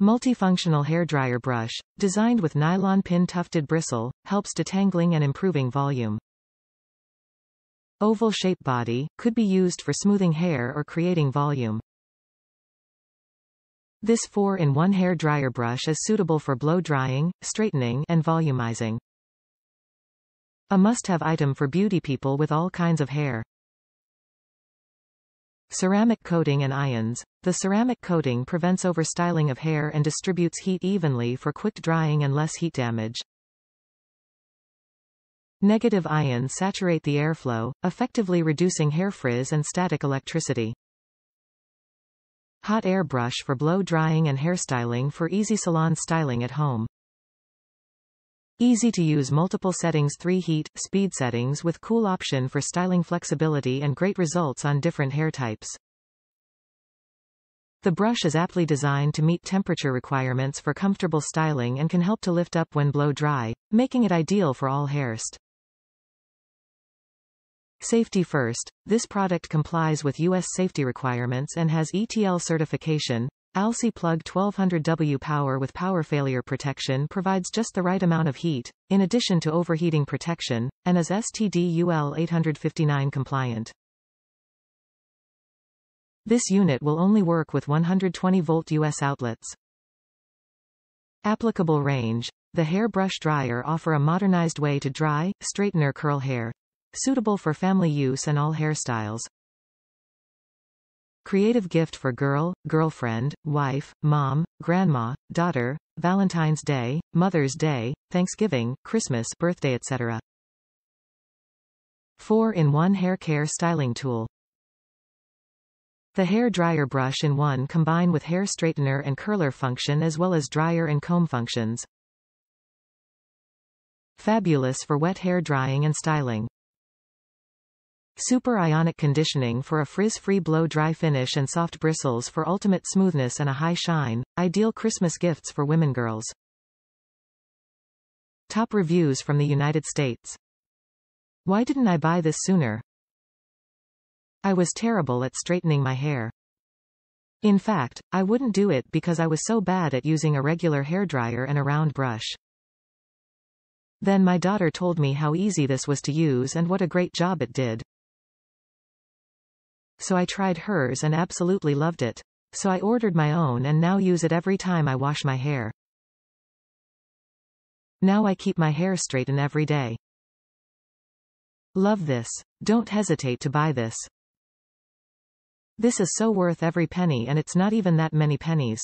Multifunctional hair dryer brush, designed with nylon pin tufted bristle, helps detangling and improving volume. Oval shape body, could be used for smoothing hair or creating volume. This 4-in-1 hair dryer brush is suitable for blow drying, straightening, and volumizing. A must-have item for beauty people with all kinds of hair. Ceramic coating and ions. The ceramic coating prevents overstyling of hair and distributes heat evenly for quick drying and less heat damage. Negative ions saturate the airflow, effectively reducing hair frizz and static electricity. Hot air brush for blow drying and hairstyling for easy salon styling at home. Easy to use, multiple settings, 3 heat, speed settings with cool option for styling flexibility and great results on different hair types. The brush is aptly designed to meet temperature requirements for comfortable styling and can help to lift up when blow dry, making it ideal for all hairst. Safety first. This product complies with U.S. safety requirements and has ETL certification. ALSI plug 1200W power with power failure protection provides just the right amount of heat, in addition to overheating protection, and is STD UL 859 compliant. This unit will only work with 120-volt US outlets. Applicable range. The hair brush dryer offer a modernized way to dry, straighten or curl hair. Suitable for family use and all hairstyles. Creative gift for girl, girlfriend, wife, mom, grandma, daughter, Valentine's Day, Mother's Day, Thanksgiving, Christmas, birthday, etc. 4-in-1 hair care styling tool. The hair dryer brush in one combine with hair straightener and curler function as well as dryer and comb functions. Fabulous for wet hair drying and styling. Super ionic conditioning for a frizz-free blow-dry finish and soft bristles for ultimate smoothness and a high shine, ideal Christmas gifts for women girls. Top reviews from the United States. Why didn't I buy this sooner? I was terrible at straightening my hair. In fact, I wouldn't do it because I was so bad at using a regular hairdryer and a round brush. Then my daughter told me how easy this was to use and what a great job it did. So I tried hers and absolutely loved it. So I ordered my own and now use it every time I wash my hair. Now I keep my hair straightened every day. Love this. Don't hesitate to buy this. This is so worth every penny, and it's not even that many pennies.